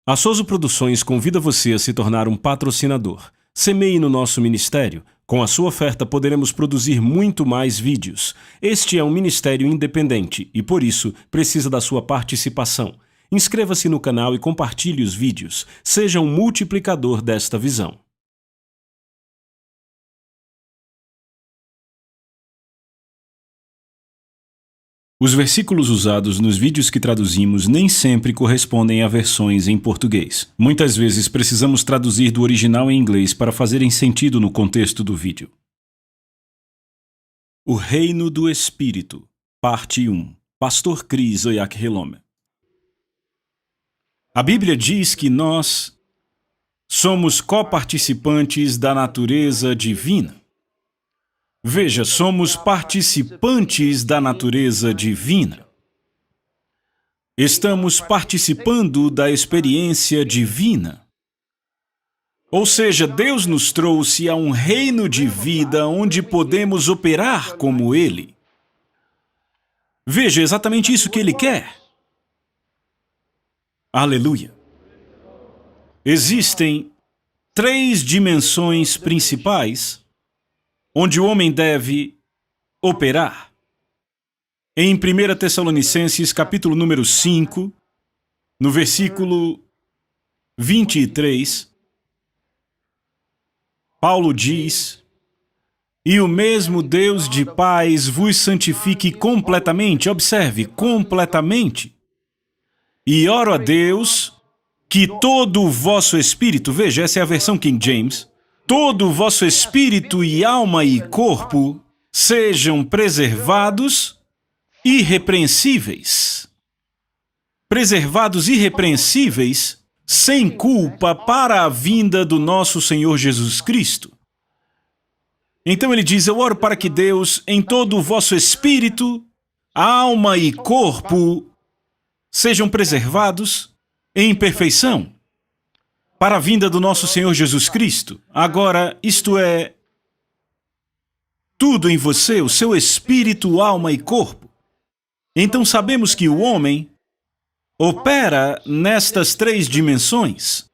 A Soso Produções convida você a se tornar um patrocinador. Semeie no nosso ministério. Com a sua oferta poderemos produzir muito mais vídeos. Este é um ministério independente e, por isso, precisa da sua participação. Inscreva-se no canal e compartilhe os vídeos. Seja um multiplicador desta visão. Os versículos usados nos vídeos que traduzimos nem sempre correspondem a versões em português. Muitas vezes precisamos traduzir do original em inglês para fazerem sentido no contexto do vídeo. O Reino do Espírito, Parte 1. Pastor Chris Oyakhilome. A Bíblia diz que nós somos coparticipantes da natureza divina. Veja, somos participantes da natureza divina. Estamos participando da experiência divina. Ou seja, Deus nos trouxe a um reino de vida onde podemos operar como Ele. Veja, exatamente isso que Ele quer. Aleluia. Existem 3 dimensões principais onde o homem deve operar. Em 1 Tessalonicenses, capítulo número 5, no versículo 23, Paulo diz: "E o mesmo Deus de paz vos santifique completamente", observe, completamente. "E oro a Deus que todo o vosso espírito", veja, essa é a versão King James, "todo o vosso espírito e alma e corpo sejam preservados irrepreensíveis." Preservados irrepreensíveis, sem culpa, para a vinda do nosso Senhor Jesus Cristo. Então ele diz: "Eu oro para que Deus, em todo o vosso espírito, alma e corpo, sejam preservados em perfeição para a vinda do nosso Senhor Jesus Cristo." Agora, isto é, tudo em você, o seu espírito, alma e corpo. Então sabemos que o homem opera nestas 3 dimensões.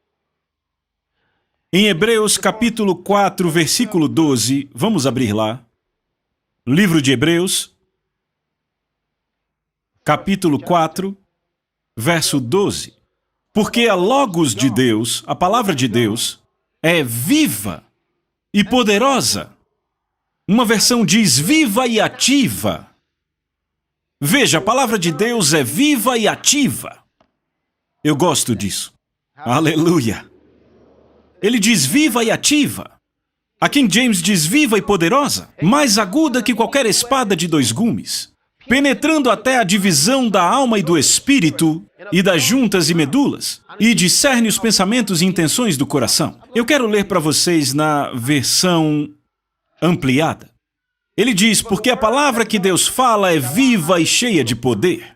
Em Hebreus capítulo 4, versículo 12, vamos abrir lá. Livro de Hebreus, capítulo 4, verso 12. "Porque a Logos de Deus, a palavra de Deus, é viva e poderosa." Uma versão diz viva e ativa. Veja, a palavra de Deus é viva e ativa. Eu gosto disso. Aleluia. Ele diz viva e ativa. A King James diz viva e poderosa, mais aguda que qualquer espada de 2 gumes, penetrando até a divisão da alma e do espírito e das juntas e medulas, e discerne os pensamentos e intenções do coração. Eu quero ler para vocês na versão ampliada. Ele diz: "Porque a palavra que Deus fala é viva e cheia de poder,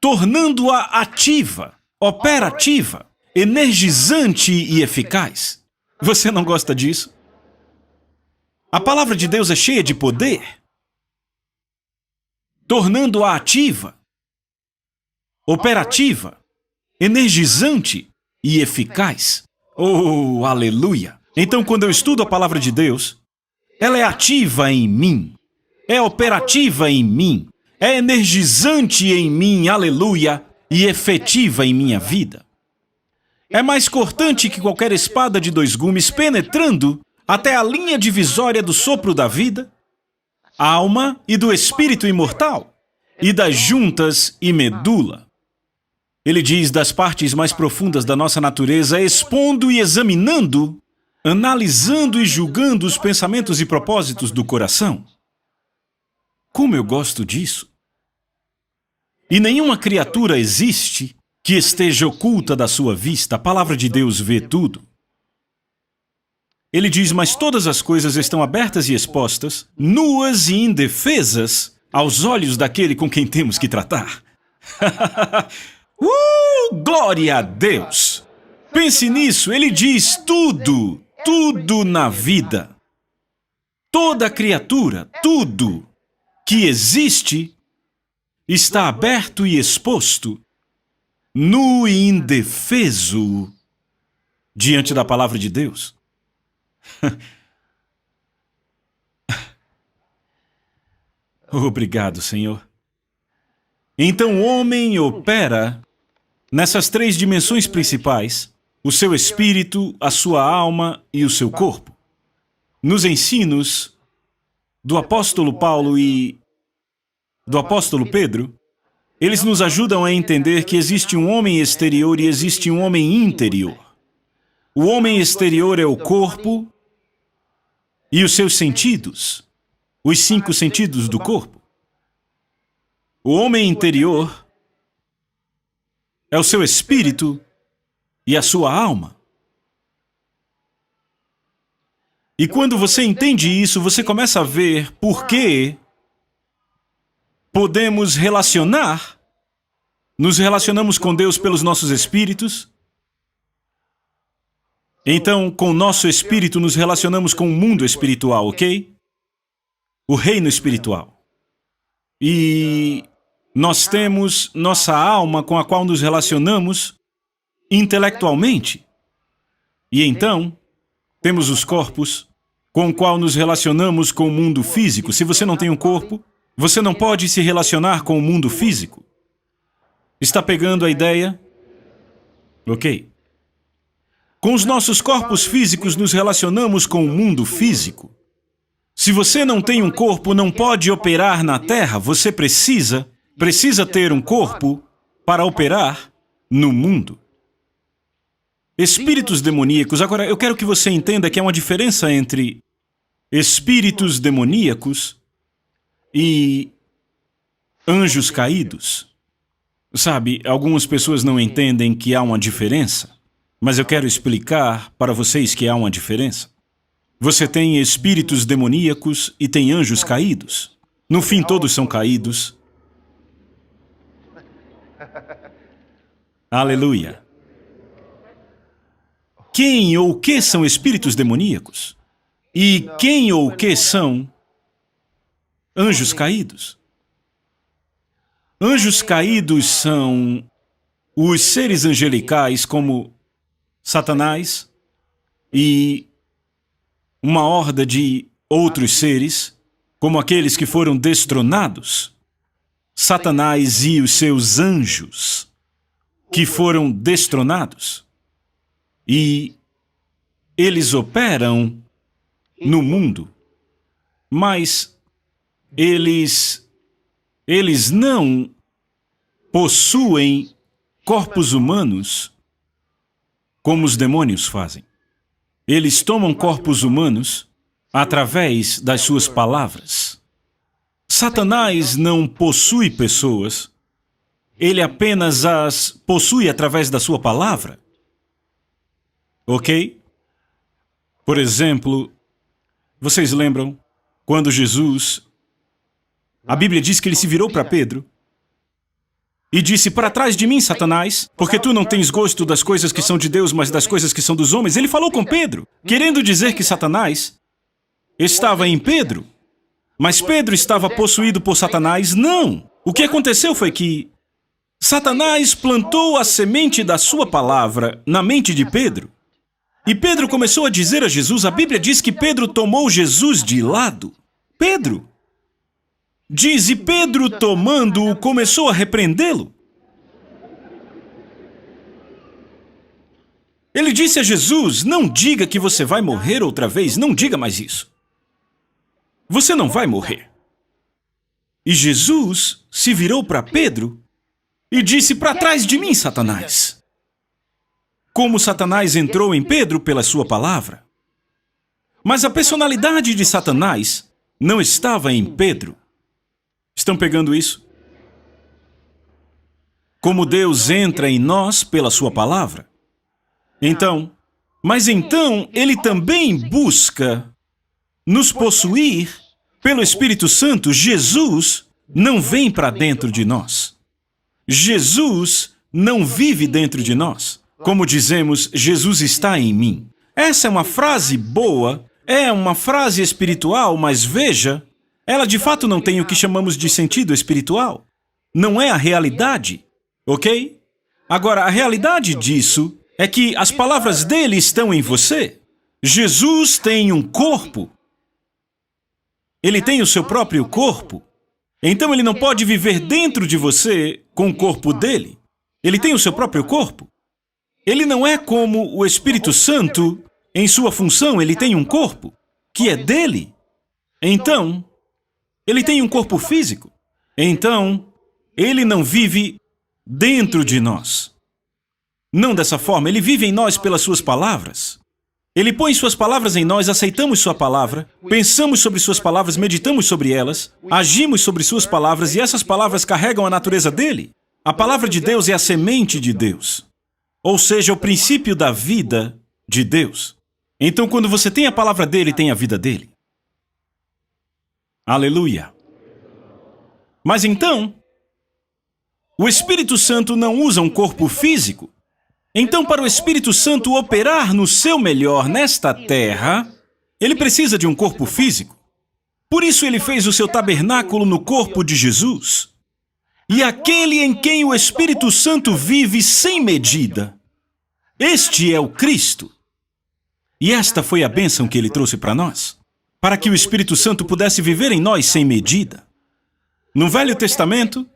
tornando-a ativa, operativa, energizante e eficaz." Você não gosta disso? A palavra de Deus é cheia de poder, tornando-a ativa, operativa, energizante e eficaz. Oh, aleluia! Então, quando eu estudo a palavra de Deus, ela é ativa em mim, é operativa em mim, é energizante em mim, aleluia, e efetiva em minha vida. É mais cortante que qualquer espada de 2 gumes, penetrando até a linha divisória do sopro da vida, alma e do espírito imortal, e das juntas e medula. Ele diz das partes mais profundas da nossa natureza, expondo e examinando, analisando e julgando os pensamentos e propósitos do coração. Como eu gosto disso! E nenhuma criatura existe que esteja oculta da sua vista. A palavra de Deus vê tudo. Ele diz: "Mas todas as coisas estão abertas e expostas, nuas e indefesas, aos olhos daquele com quem temos que tratar." Glória a Deus! Pense nisso, ele diz tudo, tudo na vida. Toda criatura, tudo que existe, está aberto e exposto nu e indefeso diante da palavra de Deus. Obrigado, Senhor. Então o homem opera nessas três dimensões principais: o seu espírito, a sua alma e o seu corpo. Nos ensinos do apóstolo Paulo e do apóstolo Pedro, eles nos ajudam a entender que existe um homem exterior e existe um homem interior. O homem exterior é o corpo e os seus sentidos, os 5 sentidos do corpo. O homem interior é o seu espírito e a sua alma. E quando você entende isso, você começa a ver por que podemos nos relacionamos com Deus pelos nossos espíritos. Então, com o nosso espírito, nos relacionamos com o mundo espiritual, ok? O reino espiritual. E nós temos nossa alma com a qual nos relacionamos intelectualmente. E então, temos os corpos com o qual nos relacionamos com o mundo físico. Se você não tem um corpo, você não pode se relacionar com o mundo físico. Está pegando a ideia? Ok. Com os nossos corpos físicos nos relacionamos com o mundo físico. Se você não tem um corpo, não pode operar na Terra. Você precisa ter um corpo para operar no mundo. Espíritos demoníacos. Agora, eu quero que você entenda que há uma diferença entre espíritos demoníacos e anjos caídos. Sabe, algumas pessoas não entendem que há uma diferença, mas eu quero explicar para vocês que há uma diferença. Você tem espíritos demoníacos e tem anjos caídos. No fim, todos são caídos. Aleluia. Quem ou o que são espíritos demoníacos? E quem ou o que são anjos caídos? Anjos caídos são os seres angelicais como Satanás e uma horda de outros seres, como aqueles que foram destronados. Satanás e os seus anjos que foram destronados. E eles operam no mundo, mas eles não possuem corpos humanos como os demônios fazem. Eles tomam corpos humanos através das suas palavras. Satanás não possui pessoas, ele apenas as possui através da sua palavra. Ok? Por exemplo, vocês lembram quando Jesus, a Bíblia diz que ele se virou para Pedro e disse: para trás de mim, Satanás, porque tu não tens gosto das coisas que são de Deus, mas das coisas que são dos homens. Ele falou com Pedro, querendo dizer que Satanás estava em Pedro, mas Pedro estava possuído por Satanás. Não! O que aconteceu foi que Satanás plantou a semente da sua palavra na mente de Pedro. E Pedro começou a dizer a Jesus, a Bíblia diz que Pedro tomou Jesus de lado. Pedro diz, e Pedro tomando-o começou a repreendê-lo. Ele disse a Jesus, não diga que você vai morrer outra vez, não diga mais isso. Você não vai morrer. E Jesus se virou para Pedro e disse, para trás de mim, Satanás. Como Satanás entrou em Pedro pela sua palavra. Mas a personalidade de Satanás não estava em Pedro. Estão pegando isso? Como Deus entra em nós pela sua palavra. Mas então ele também busca nos possuir pelo Espírito Santo. Jesus não vem para dentro de nós. Jesus não vive dentro de nós. Como dizemos, Jesus está em mim. Essa é uma frase boa, é uma frase espiritual, mas veja, ela de fato não tem o que chamamos de sentido espiritual. Não é a realidade, ok? Agora, a realidade disso é que as palavras dele estão em você. Jesus tem um corpo. Ele tem o seu próprio corpo. Então ele não pode viver dentro de você com o corpo dele. Ele tem o seu próprio corpo. Ele não é como o Espírito Santo. Em sua função, ele tem um corpo que é dele. Então, ele tem um corpo físico. Então, ele não vive dentro de nós. Não dessa forma, ele vive em nós pelas suas palavras. Ele põe suas palavras em nós, aceitamos sua palavra, pensamos sobre suas palavras, meditamos sobre elas, agimos sobre suas palavras e essas palavras carregam a natureza dele. A palavra de Deus é a semente de Deus, ou seja, o princípio da vida de Deus. Então, quando você tem a palavra dele, tem a vida dele. Aleluia. Mas então, o Espírito Santo não usa um corpo físico. Então, para o Espírito Santo operar no seu melhor nesta terra, ele precisa de um corpo físico. Por isso ele fez o seu tabernáculo no corpo de Jesus. E aquele em quem o Espírito Santo vive sem medida, este é o Cristo. E esta foi a bênção que ele trouxe para nós, para que o Espírito Santo pudesse viver em nós sem medida. No Velho Testamento,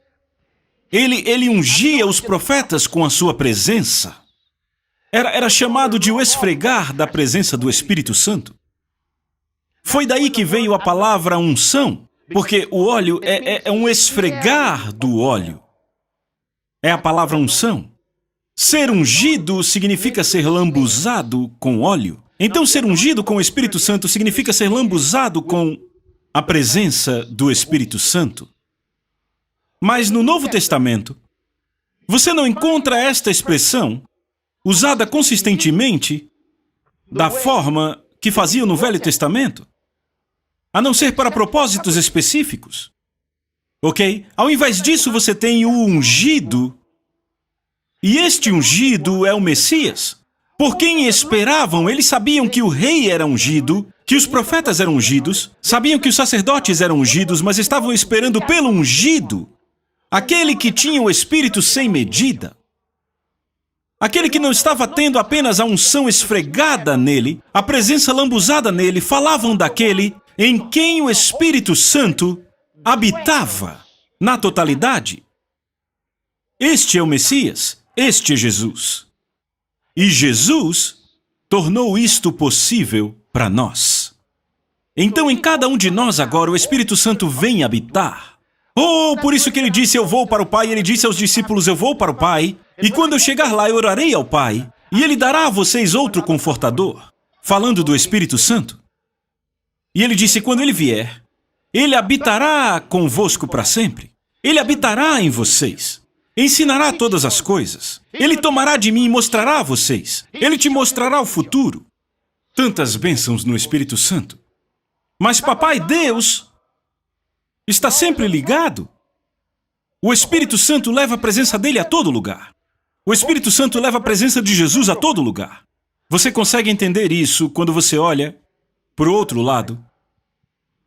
ele ungia os profetas com a sua presença. Era chamado de o esfregar da presença do Espírito Santo. Foi daí que veio a palavra unção, porque o óleo é um esfregar do óleo. É a palavra unção. Ser ungido significa ser lambuzado com óleo. Então, ser ungido com o Espírito Santo significa ser lambuzado com a presença do Espírito Santo. Mas no Novo Testamento, você não encontra esta expressão usada consistentemente da forma que fazia no Velho Testamento, a não ser para propósitos específicos. Ok? Ao invés disso, você tem o ungido, e este ungido é o Messias. Por quem esperavam, eles sabiam que o rei era ungido, que os profetas eram ungidos, sabiam que os sacerdotes eram ungidos, mas estavam esperando pelo ungido, aquele que tinha o Espírito sem medida. Aquele que não estava tendo apenas a unção esfregada nele, a presença lambuzada nele, falavam daquele em quem o Espírito Santo habitava na totalidade. Este é o Messias, este é Jesus. E Jesus tornou isto possível para nós. Então, em cada um de nós agora, o Espírito Santo vem habitar. Oh, por isso que ele disse, eu vou para o Pai, ele disse aos discípulos, eu vou para o Pai, e quando eu chegar lá, eu orarei ao Pai, e ele dará a vocês outro confortador, falando do Espírito Santo. E ele disse, quando ele vier, ele habitará convosco para sempre. Ele habitará em vocês, ensinará todas as coisas. Ele tomará de mim e mostrará a vocês. Ele te mostrará o futuro. Tantas bênçãos no Espírito Santo. Mas Papai Deus está sempre ligado. O Espírito Santo leva a presença dele a todo lugar. O Espírito Santo leva a presença de Jesus a todo lugar. Você consegue entender isso quando você olha para o outro lado,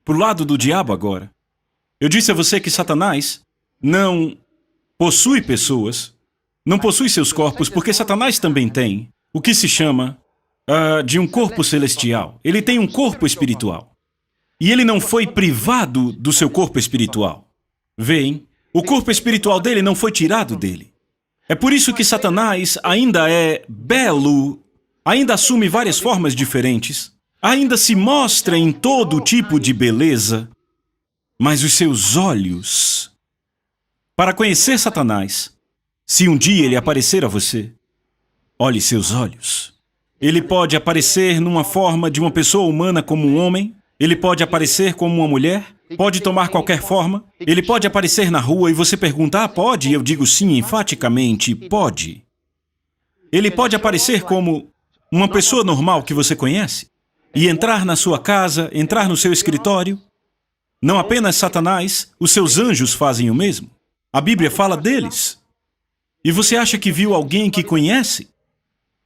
para o lado do diabo agora. Eu disse a você que Satanás não possui pessoas, não possui seus corpos, porque Satanás também tem o que se chama de um corpo celestial. Ele tem um corpo espiritual. E ele não foi privado do seu corpo espiritual. Veem, o corpo espiritual dele não foi tirado dele. É por isso que Satanás ainda é belo, ainda assume várias formas diferentes, ainda se mostra em todo tipo de beleza, mas os seus olhos... Para conhecer Satanás, se um dia ele aparecer a você, olhe seus olhos. Ele pode aparecer numa forma de uma pessoa humana como um homem, ele pode aparecer como uma mulher, pode tomar qualquer forma, ele pode aparecer na rua e você pergunta, pode? E eu digo sim, enfaticamente, pode. Ele pode aparecer como uma pessoa normal que você conhece e entrar na sua casa, entrar no seu escritório. Não apenas Satanás, os seus anjos fazem o mesmo. A Bíblia fala deles. E você acha que viu alguém que conhece?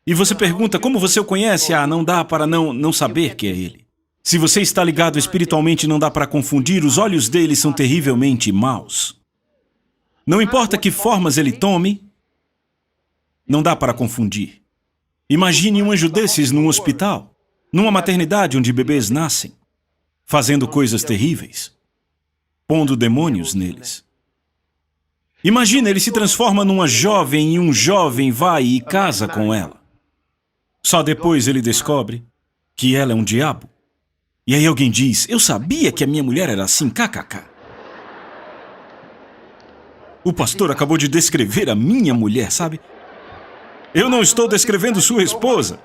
E você pergunta, como você o conhece? Não dá para não saber que é ele. Se você está ligado espiritualmente, não dá para confundir, os olhos dele são terrivelmente maus. Não importa que formas ele tome, Não dá para confundir. Imagine um anjo desses num hospital, numa maternidade onde bebês nascem, fazendo coisas terríveis, pondo demônios neles. Imagina, ele se transforma numa jovem e um jovem vai e casa com ela. Só depois ele descobre que ela é um diabo. E aí alguém diz, eu sabia que a minha mulher era assim, kkk. O pastor acabou de descrever a minha mulher, sabe? Eu não estou descrevendo sua esposa.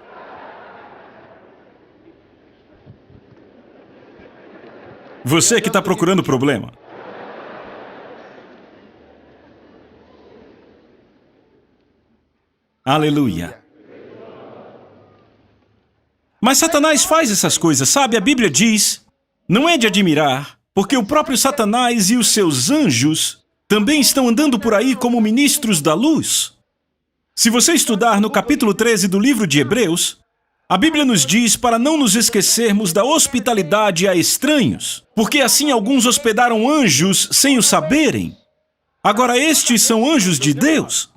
Você que está procurando problema. Aleluia. Mas Satanás faz essas coisas, sabe? A Bíblia diz, não é de admirar, porque o próprio Satanás e os seus anjos também estão andando por aí como ministros da luz. Se você estudar no capítulo 13 do livro de Hebreus, a Bíblia nos diz para não nos esquecermos da hospitalidade a estranhos, porque assim alguns hospedaram anjos sem o saberem. Agora estes são anjos de Deus.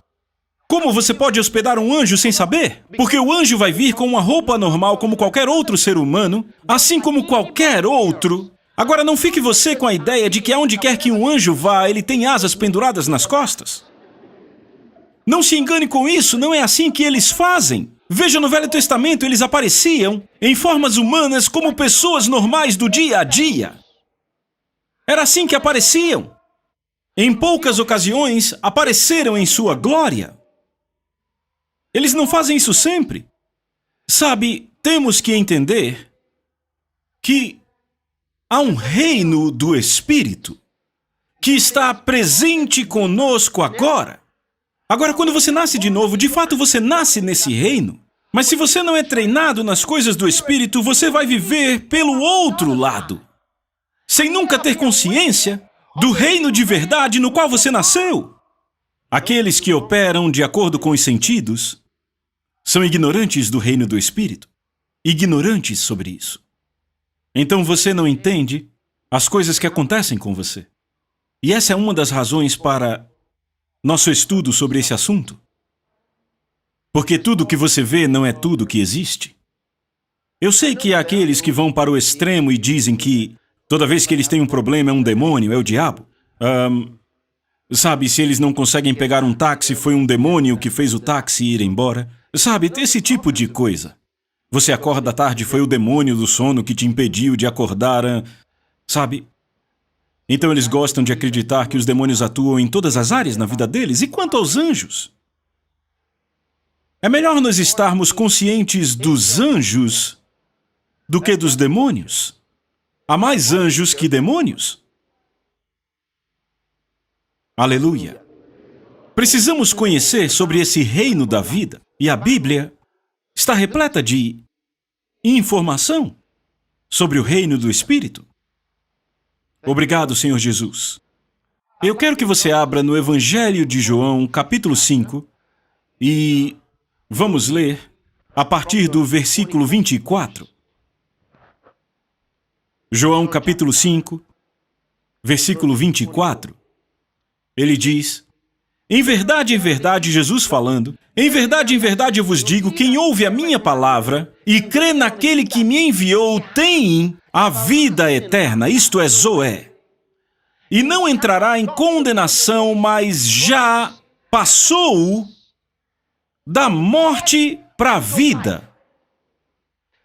Como você pode hospedar um anjo sem saber? Porque o anjo vai vir com uma roupa normal como qualquer outro ser humano, assim como qualquer outro. Agora não fique você com a ideia de que aonde quer que um anjo vá, ele tem asas penduradas nas costas. Não se engane com isso, não é assim que eles fazem. Veja, no Velho Testamento eles apareciam em formas humanas como pessoas normais do dia a dia. Era assim que apareciam. Em poucas ocasiões apareceram em sua glória. Eles não fazem isso sempre. Sabe, temos que entender que há um reino do Espírito que está presente conosco agora. Agora, quando você nasce de novo, de fato você nasce nesse reino. Mas se você não é treinado nas coisas do Espírito, você vai viver pelo outro lado, sem nunca ter consciência do reino de verdade no qual você nasceu. Aqueles que operam de acordo com os sentidos são ignorantes do reino do Espírito, ignorantes sobre isso. Então você não entende as coisas que acontecem com você. E essa é uma das razões para nosso estudo sobre esse assunto. Porque tudo que você vê não é tudo que existe. Eu sei que há aqueles que vão para o extremo e dizem que toda vez que eles têm um problema é um demônio, é o diabo. Sabe, se eles não conseguem pegar um táxi, foi um demônio que fez o táxi ir embora. Sabe, esse tipo de coisa. Você acorda à tarde, foi o demônio do sono que te impediu de acordar. Sabe? Então eles gostam de acreditar que os demônios atuam em todas as áreas na vida deles. E quanto aos anjos? É melhor nós estarmos conscientes dos anjos do que dos demônios. Há mais anjos que demônios. Aleluia. Precisamos conhecer sobre esse reino da vida. E a Bíblia está repleta de informação sobre o reino do Espírito. Obrigado, Senhor Jesus. Eu quero que você abra no Evangelho de João, capítulo 5, e vamos ler a partir do versículo 24. João, capítulo 5, versículo 24. Ele diz, em verdade, Jesus falando, em verdade eu vos digo, quem ouve a minha palavra e crê naquele que me enviou tem a vida eterna, isto é, Zoé. E não entrará em condenação, mas já passou da morte para a vida.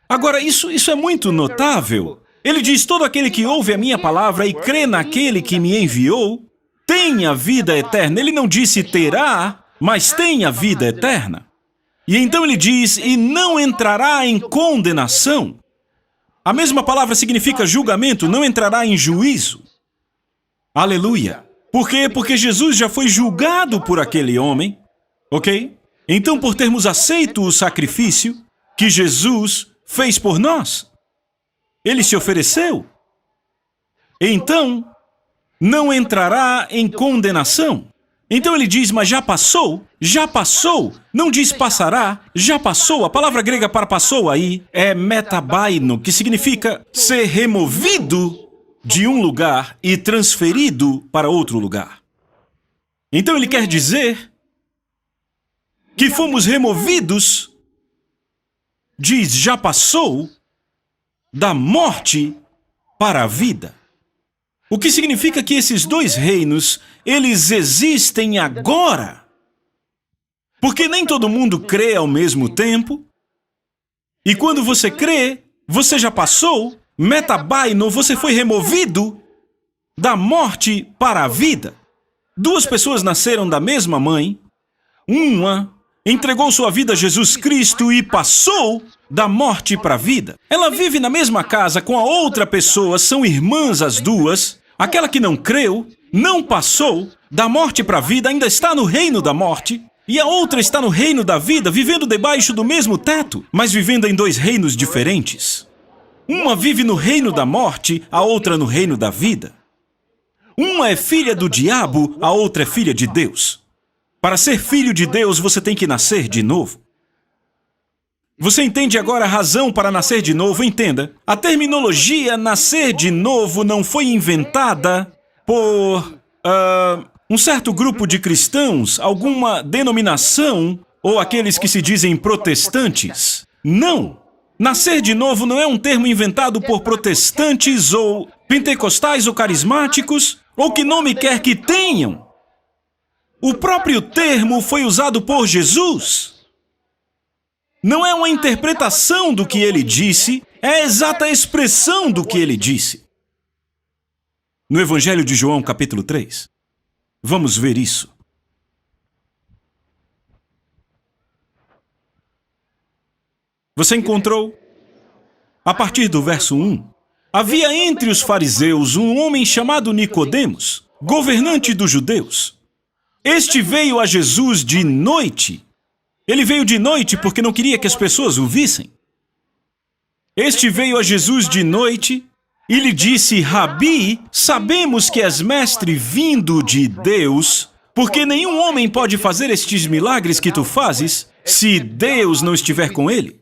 Agora, isso é muito notável. Ele diz, todo aquele que ouve a minha palavra e crê naquele que me enviou, tem a vida eterna. Ele não disse terá, mas tem a vida eterna. E então ele diz, e não entrará em condenação. A mesma palavra significa julgamento, não entrará em juízo. Aleluia. Por quê? Porque Jesus já foi julgado por aquele homem, ok? Então, por termos aceito o sacrifício que Jesus fez por nós, ele se ofereceu. Então, não entrará em condenação. Então ele diz, mas já passou, não diz passará, já passou. A palavra grega para passou aí é metabaino, que significa ser removido de um lugar e transferido para outro lugar. Então ele quer dizer que fomos removidos, diz, já passou, da morte para a vida. O que significa que esses dois reinos, eles existem agora. Porque nem todo mundo crê ao mesmo tempo. E quando você crê, você já passou, metabaino, você foi removido da morte para a vida. Duas pessoas nasceram da mesma mãe. Uma entregou sua vida a Jesus Cristo e passou da morte para a vida. Ela vive na mesma casa com a outra pessoa, são irmãs as duas. Aquela que não creu, não passou da morte para a vida, ainda está no reino da morte. E a outra está no reino da vida, vivendo debaixo do mesmo teto, mas vivendo em dois reinos diferentes. Uma vive no reino da morte, a outra no reino da vida. Uma é filha do diabo, a outra é filha de Deus. Para ser filho de Deus, você tem que nascer de novo. Você entende agora a razão para nascer de novo? Entenda. A terminologia nascer de novo não foi inventada por um certo grupo de cristãos, alguma denominação, ou aqueles que se dizem protestantes. Não! Nascer de novo não é um termo inventado por protestantes ou pentecostais ou carismáticos, ou que nome quer que tenham. O próprio termo foi usado por Jesus. Não é uma interpretação do que ele disse, é a exata expressão do que ele disse. No Evangelho de João, capítulo 3, vamos ver isso. Você encontrou? A partir do verso 1. Havia entre os fariseus um homem chamado Nicodemos, governante dos judeus. Este veio a Jesus de noite. Ele veio de noite porque não queria que as pessoas o vissem. Este veio a Jesus de noite e lhe disse, Rabi, sabemos que és mestre vindo de Deus, porque nenhum homem pode fazer estes milagres que tu fazes, se Deus não estiver com ele.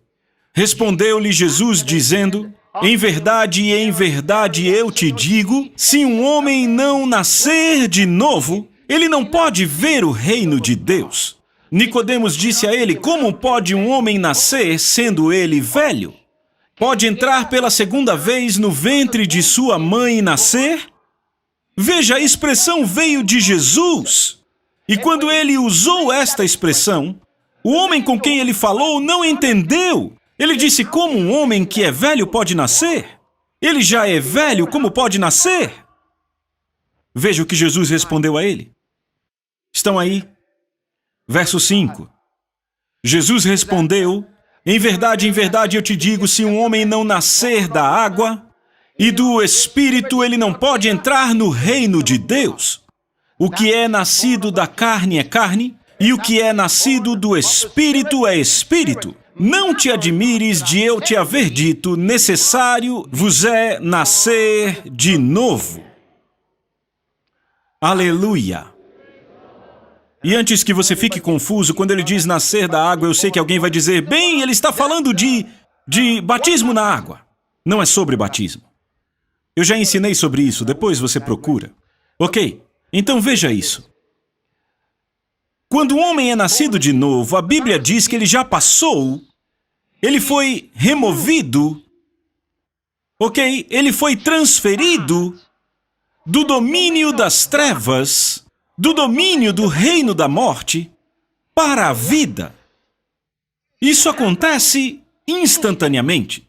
Respondeu-lhe Jesus, dizendo, em verdade eu te digo, se um homem não nascer de novo, ele não pode ver o reino de Deus. Nicodemos disse a ele, como pode um homem nascer, sendo ele velho? Pode entrar pela segunda vez no ventre de sua mãe e nascer? Veja, a expressão veio de Jesus. E quando ele usou esta expressão, o homem com quem ele falou não entendeu. Ele disse, como um homem que é velho pode nascer? Ele já é velho, como pode nascer? Veja o que Jesus respondeu a ele. Estão aí? Verso 5. Jesus respondeu, em verdade eu te digo, se um homem não nascer da água e do Espírito, ele não pode entrar no reino de Deus. O que é nascido da carne é carne, e o que é nascido do Espírito é Espírito. Não te admires de eu te haver dito, necessário vos é nascer de novo. Aleluia! E antes que você fique confuso, quando ele diz nascer da água, eu sei que alguém vai dizer, bem, ele está falando de batismo na água. Não é sobre batismo. Eu já ensinei sobre isso, depois você procura. Ok, então veja isso. Quando o homem é nascido de novo, a Bíblia diz que ele já passou, ele foi removido, ok? Ele foi transferido do domínio das trevas, do domínio do reino da morte, para a vida. Isso acontece instantaneamente.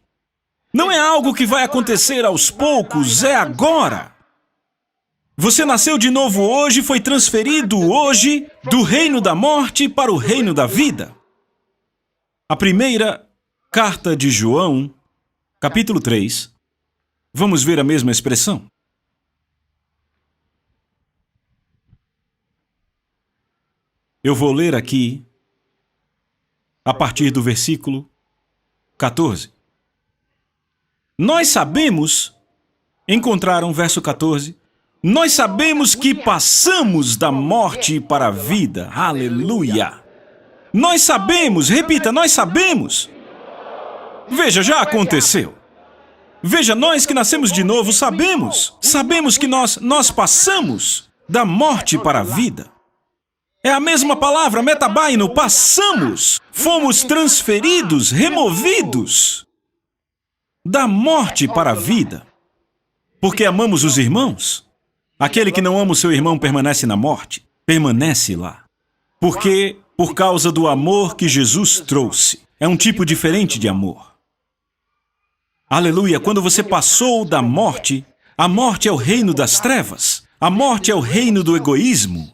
Não é algo que vai acontecer aos poucos, é agora. Você nasceu de novo hoje, foi transferido hoje do reino da morte para o reino da vida. A primeira carta de João, capítulo 3, vamos ver a mesma expressão. Eu vou ler aqui, a partir do versículo 14. Nós sabemos, encontraram verso 14, nós sabemos que passamos da morte para a vida. Aleluia! Nós sabemos, repita, nós sabemos. Veja, já aconteceu. Veja, nós que nascemos de novo sabemos. Sabemos que nós passamos da morte para a vida. É a mesma palavra, metabaino, passamos, fomos transferidos, removidos da morte para a vida. Porque amamos os irmãos. Aquele que não ama o seu irmão permanece na morte, permanece lá. Porque, por causa do amor que Jesus trouxe, é um tipo diferente de amor. Aleluia, quando você passou da morte, a morte é o reino das trevas, a morte é o reino do egoísmo.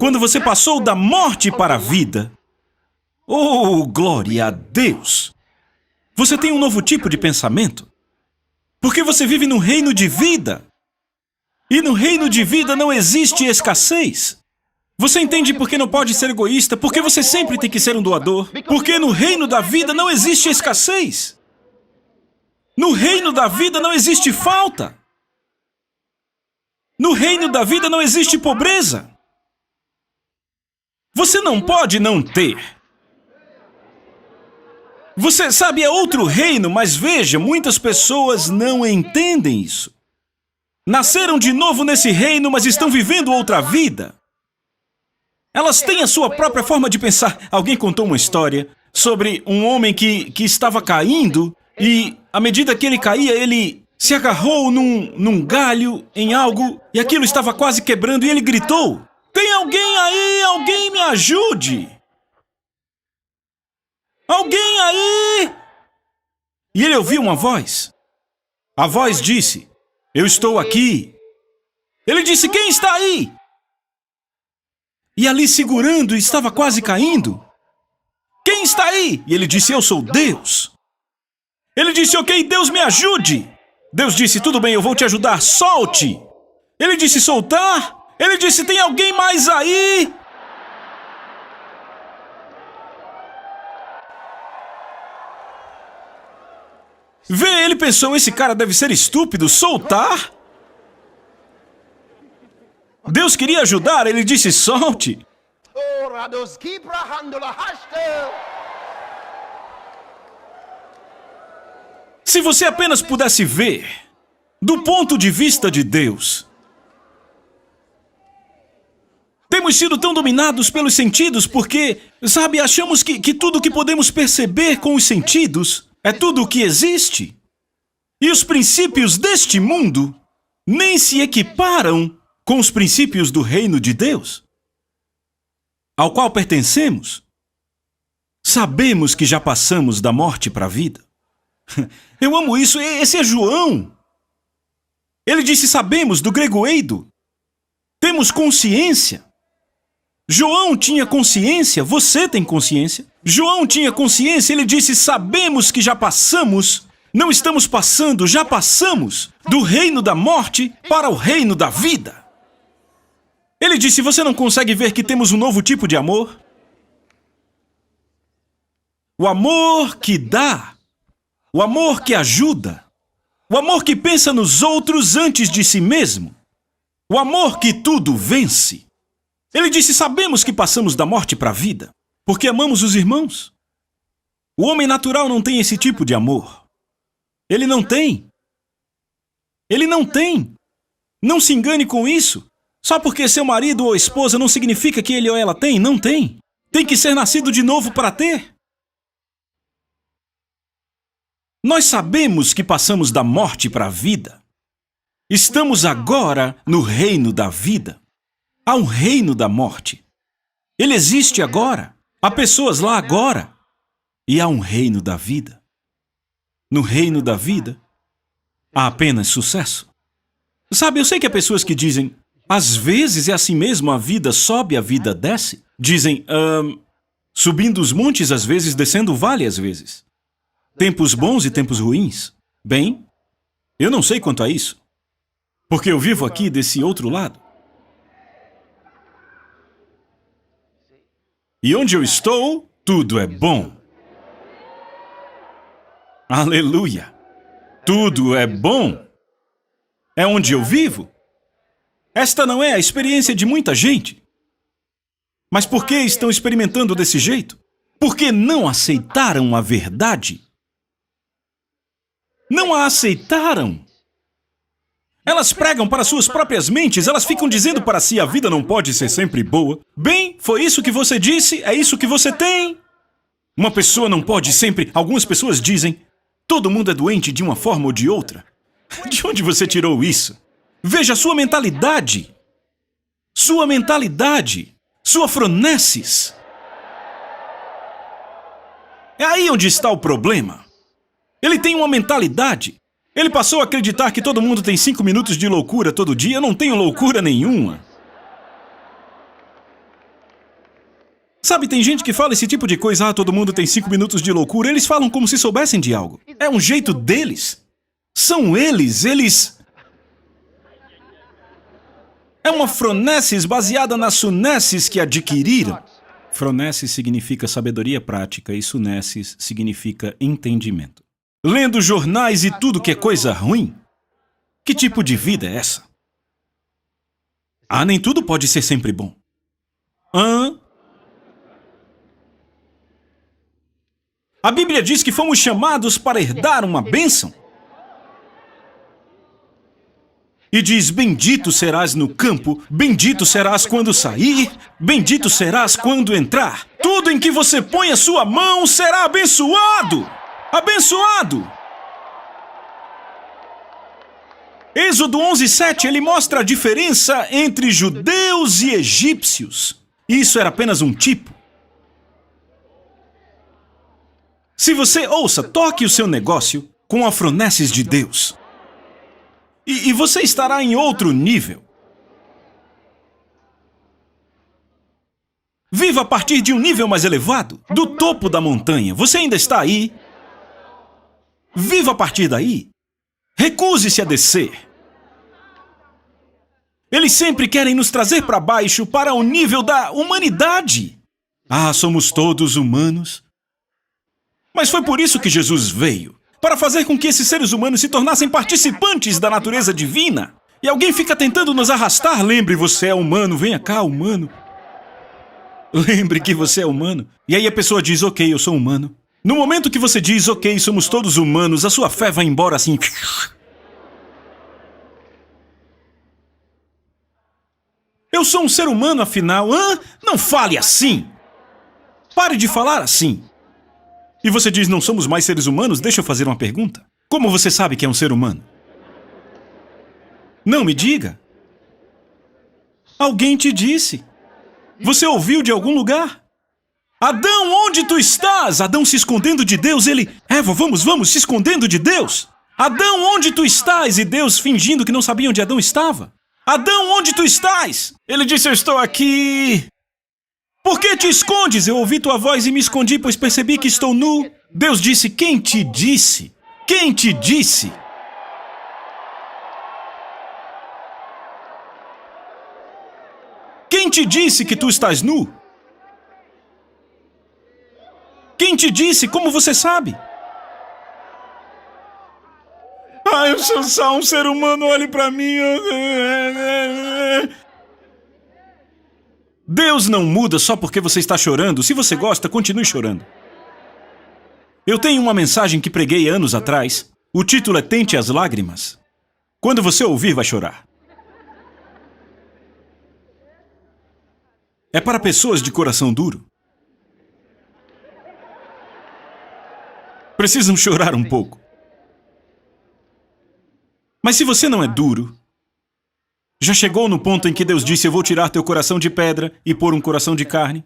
Quando você passou da morte para a vida, oh, glória a Deus! Você tem um novo tipo de pensamento, porque você vive no reino de vida. E no reino de vida não existe escassez. Você entende por que não pode ser egoísta? Porque você sempre tem que ser um doador. Porque no reino da vida não existe escassez. No reino da vida não existe falta. No reino da vida não existe pobreza. Você não pode não ter. Você sabe, é outro reino, mas veja, muitas pessoas não entendem isso. Nasceram de novo nesse reino, mas estão vivendo outra vida. Elas têm a sua própria forma de pensar. Alguém contou uma história sobre um homem que estava caindo e, à medida que ele caía, ele se agarrou num galho, em algo, e aquilo estava quase quebrando e ele gritou: "Tem alguém aí? Alguém me ajude! Alguém aí!" E ele ouviu uma voz. A voz disse: "Eu estou aqui." Ele disse: "Quem está aí?" E ali segurando, estava quase caindo. "Quem está aí?" E ele disse: "Eu sou Deus." Ele disse: "Ok, Deus me ajude." Deus disse: "Tudo bem, eu vou te ajudar, solte." Ele disse: "Soltar?" Ele disse: "Tem alguém mais aí?" Vê, ele pensou: esse cara deve ser estúpido, soltar? Deus queria ajudar, ele disse: "Solte." Se você apenas pudesse ver, do ponto de vista de Deus, temos sido tão dominados pelos sentidos porque, sabe, achamos que tudo que podemos perceber com os sentidos é tudo o que existe. E os princípios deste mundo nem se equiparam com os princípios do reino de Deus, ao qual pertencemos. Sabemos que já passamos da morte para a vida. Eu amo isso, esse é João. Ele disse: sabemos, do grego eido. Temos consciência. João tinha consciência, você tem consciência. João tinha consciência, ele disse: sabemos que já passamos, não estamos passando, já passamos do reino da morte para o reino da vida. Ele disse: você não consegue ver que temos um novo tipo de amor? O amor que dá, o amor que ajuda, o amor que pensa nos outros antes de si mesmo, o amor que tudo vence. Ele disse: sabemos que passamos da morte para a vida, porque amamos os irmãos. O homem natural não tem esse tipo de amor. Ele não tem. Ele não tem. Não se engane com isso. Só porque seu marido ou esposa não significa que ele ou ela tem, não tem. Tem que ser nascido de novo para ter. Nós sabemos que passamos da morte para a vida. Estamos agora no reino da vida. Há um reino da morte. Ele existe agora. Há pessoas lá agora. E há um reino da vida. No reino da vida, há apenas sucesso. Sabe, eu sei que há pessoas que dizem: às vezes é assim mesmo, a vida sobe, a vida desce. Dizem, subindo os montes às vezes, descendo o vale às vezes. Tempos bons e tempos ruins. Bem, eu não sei quanto a isso, porque eu vivo aqui desse outro lado. E onde eu estou, tudo é bom. Aleluia! Tudo é bom. É onde eu vivo. Esta não é a experiência de muita gente. Mas por que estão experimentando desse jeito? Porque não aceitaram a verdade. Não a aceitaram. Elas pregam para suas próprias mentes, elas ficam dizendo para si, a vida não pode ser sempre boa. Bem, foi isso que você disse, é isso que você tem. Uma pessoa não pode sempre... Algumas pessoas dizem, todo mundo é doente de uma forma ou de outra. De onde você tirou isso? Veja a sua mentalidade. Sua mentalidade. Sua fronesis. É aí onde está o problema. Ele tem uma mentalidade. Ele passou a acreditar que todo mundo tem 5 minutos de loucura todo dia. Eu não tenho loucura nenhuma. Sabe, tem gente que fala esse tipo de coisa. Ah, todo mundo tem 5 minutos de loucura. Eles falam como se soubessem de algo. É um jeito deles. São eles... É uma fronesis baseada nas sunesis que adquiriram. Fronesis significa sabedoria prática e sunesis significa entendimento. Lendo jornais e tudo que é coisa ruim? Que tipo de vida é essa? Ah, nem tudo pode ser sempre bom. A Bíblia diz que fomos chamados para herdar uma bênção. E diz, bendito serás no campo, bendito serás quando sair, bendito serás quando entrar. Tudo em que você põe a sua mão será abençoado. Abençoado! Êxodo 11:7, ele mostra a diferença entre judeus e egípcios. Isso era apenas um tipo. Se você, toque o seu negócio com a fronesis de Deus. E você estará em outro nível. Viva a partir de um nível mais elevado, do topo da montanha. Você ainda está aí. Viva a partir daí. Recuse-se a descer. Eles sempre querem nos trazer para baixo, para o nível da humanidade. Ah, somos todos humanos. Mas foi por isso que Jesus veio. Para fazer com que esses seres humanos se tornassem participantes da natureza divina. E alguém fica tentando nos arrastar. Lembre, você é humano. Venha cá, humano. Lembre que você é humano. E aí a pessoa diz, ok, eu sou humano. No momento que você diz, ok, somos todos humanos, a sua fé vai embora assim. Eu sou um ser humano, afinal. Não fale assim. Pare de falar assim. E você diz, não somos mais seres humanos? Deixa eu fazer uma pergunta. Como você sabe que é um ser humano? Não me diga. Alguém te disse. Você ouviu de algum lugar? Adão, onde tu estás? Adão se escondendo de Deus, ele... Eva, vamos, se escondendo de Deus. Adão, onde tu estás? E Deus fingindo que não sabia onde Adão estava. Adão, onde tu estás? Ele disse, eu estou aqui. Por que te escondes? Eu ouvi tua voz e me escondi, pois percebi que estou nu. Deus disse, quem te disse? Quem te disse? Quem te disse que tu estás nu? Quem te disse? Como você sabe? Ah, eu sou só um ser humano, olhe para mim. Deus não muda só porque você está chorando. Se você gosta, continue chorando. Eu tenho uma mensagem que preguei anos atrás. O título é Tente as Lágrimas. Quando você ouvir, vai chorar. É para pessoas de coração duro. Precisam chorar um pouco. Mas se você não é duro, já chegou no ponto em que Deus disse, eu vou tirar teu coração de pedra e pôr um coração de carne,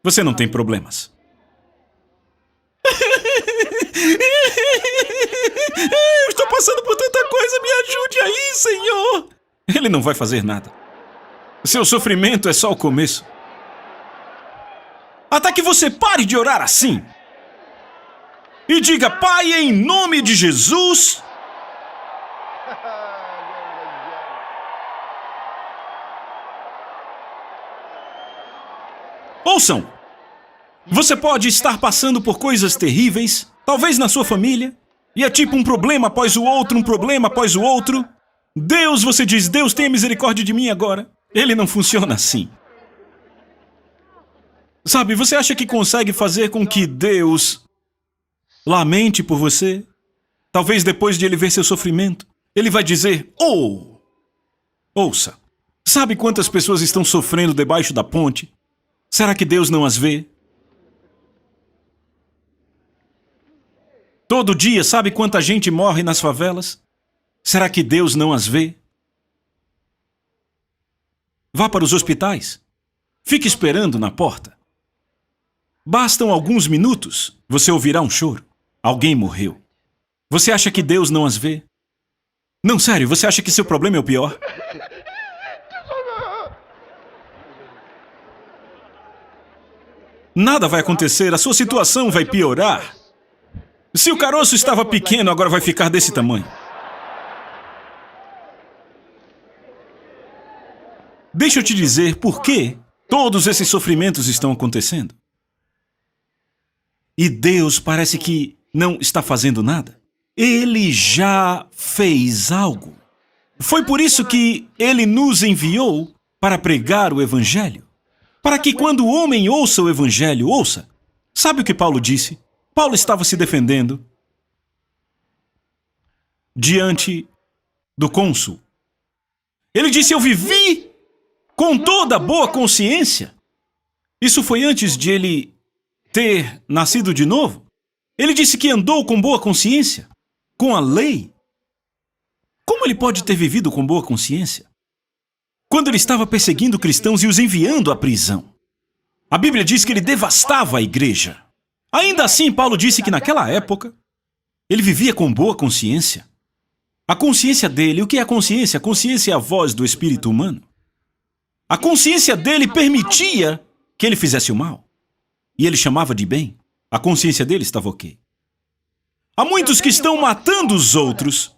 você não tem problemas. Eu estou passando por tanta coisa, me ajude aí, Senhor. Ele não vai fazer nada. Seu sofrimento é só o começo. Até que você pare de orar assim. E diga, Pai, em nome de Jesus... Ouçam! Você pode estar passando por coisas terríveis, talvez na sua família, e é tipo um problema após o outro, um problema após o outro. Deus, você diz, Deus, tenha misericórdia de mim agora. Ele não funciona assim. Sabe, você acha que consegue fazer com que Deus lamente por você? Talvez depois de ele ver seu sofrimento, ele vai dizer, oh, Ouça. Sabe quantas pessoas estão sofrendo debaixo da ponte? Será que Deus não as vê? Todo dia, sabe quanta gente morre nas favelas? Será que Deus não as vê? Vá para os hospitais. Fique esperando na porta. Bastam alguns minutos, você ouvirá um choro. Alguém morreu. Você acha que Deus não as vê? Não, sério, você acha que seu problema é o pior? Nada vai acontecer, a sua situação vai piorar. Se o caroço estava pequeno, agora vai ficar desse tamanho. Deixa eu te dizer por que todos esses sofrimentos estão acontecendo. E Deus parece que não está fazendo nada. Ele já fez algo. Foi por isso que Ele nos enviou para pregar o Evangelho. Para que quando o homem ouça o Evangelho, ouça. Sabe o que Paulo disse? Paulo estava se defendendo diante do cônsul. Ele disse, eu vivi com toda boa consciência. Isso foi antes de ele ter nascido de novo. Ele disse que andou com boa consciência, com a lei. Como ele pode ter vivido com boa consciência? Quando ele estava perseguindo cristãos e os enviando à prisão. A Bíblia diz que ele devastava a igreja. Ainda assim, Paulo disse que naquela época, ele vivia com boa consciência. A consciência dele, o que é a consciência? A consciência é a voz do espírito humano. A consciência dele permitia que ele fizesse o mal. E ele chamava de bem. A consciência dele estava ok. Há muitos que estão matando os outros.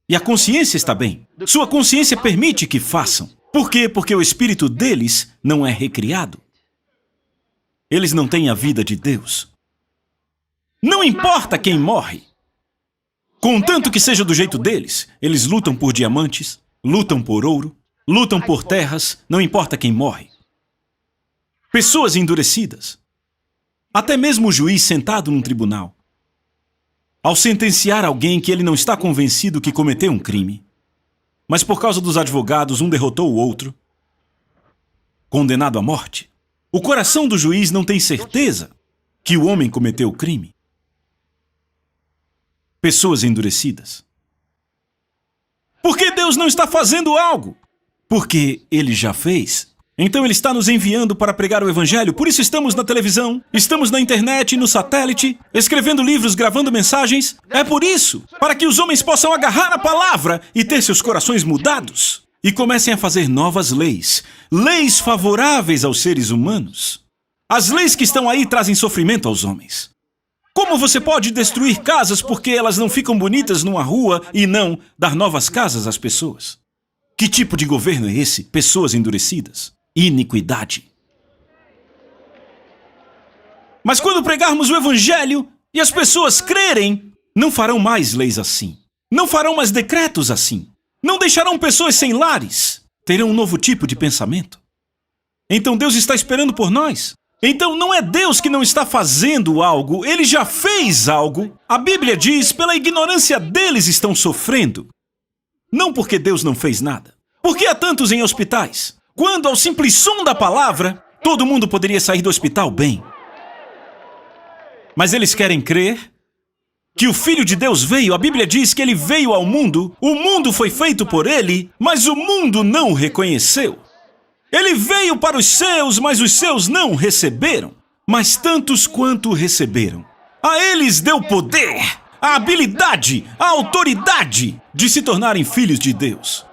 E a consciência está bem. Sua consciência permite que façam. Por quê? Porque o espírito deles não é recriado. Eles não têm a vida de Deus. Não importa quem morre. Contanto que seja do jeito deles, eles lutam por diamantes, lutam por ouro, lutam por terras, não importa quem morre. Pessoas endurecidas. Até mesmo o juiz sentado num tribunal. Ao sentenciar alguém que ele não está convencido que cometeu um crime, mas por causa dos advogados, um derrotou o outro, condenado à morte. O coração do juiz não tem certeza que o homem cometeu o crime. Pessoas endurecidas. Por que Deus não está fazendo algo? Porque Ele já fez. Então Ele está nos enviando para pregar o Evangelho, por isso estamos na televisão, estamos na internet, no satélite, escrevendo livros, gravando mensagens. É por isso, para que os homens possam agarrar a palavra e ter seus corações mudados. E comecem a fazer novas leis. Leis favoráveis aos seres humanos. As leis que estão aí trazem sofrimento aos homens. Como você pode destruir casas porque elas não ficam bonitas numa rua e não dar novas casas às pessoas? Que tipo de governo é esse? Pessoas endurecidas. Iniquidade. Mas quando pregarmos o Evangelho e as pessoas crerem, não farão mais leis assim. Não farão mais decretos assim. Não deixarão pessoas sem lares. Terão um novo tipo de pensamento. Então Deus está esperando por nós. Então não é Deus que não está fazendo algo, Ele já fez algo. A Bíblia diz, pela ignorância deles estão sofrendo. Não porque Deus não fez nada. Por que há tantos em hospitais? Quando ao simples som da palavra, todo mundo poderia sair do hospital bem. Mas eles querem crer que o Filho de Deus veio, a Bíblia diz que ele veio ao mundo, o mundo foi feito por ele, mas o mundo não o reconheceu. Ele veio para os seus, mas os seus não o receberam. Mas tantos quanto o receberam, a eles deu poder, a habilidade, a autoridade de se tornarem filhos de Deus.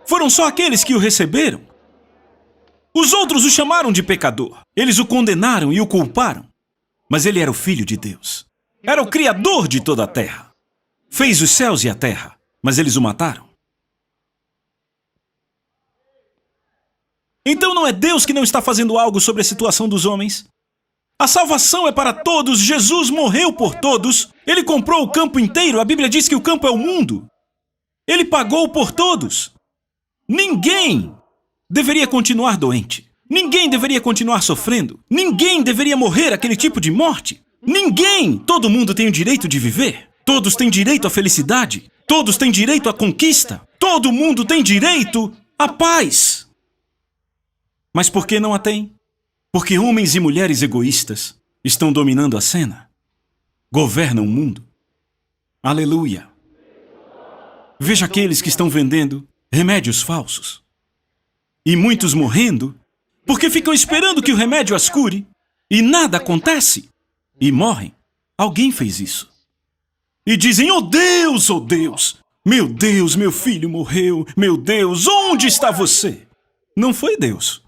Foram só aqueles que o receberam. Os outros o chamaram de pecador. Eles o condenaram e o culparam. Mas ele era o Filho de Deus. Era o Criador de toda a terra. Fez os céus e a terra, mas eles o mataram. Então não é Deus que não está fazendo algo sobre a situação dos homens? A salvação é para todos, Jesus morreu por todos, Ele comprou o campo inteiro, a Bíblia diz que o campo é o mundo. Ele pagou por todos. Ninguém deveria continuar doente. Ninguém deveria continuar sofrendo. Ninguém deveria morrer aquele tipo de morte. Ninguém! Todo mundo tem o direito de viver. Todos têm direito à felicidade. Todos têm direito à conquista. Todo mundo tem direito à paz. Mas por que não a tem? Porque homens e mulheres egoístas estão dominando a cena. Governam o mundo. Aleluia. Veja aqueles que estão vendendo remédios falsos. E muitos morrendo porque ficam esperando que o remédio as cure e nada acontece. E morrem. Alguém fez isso. E dizem, oh Deus, meu Deus, meu filho morreu, meu Deus, onde está você? Não foi Deus.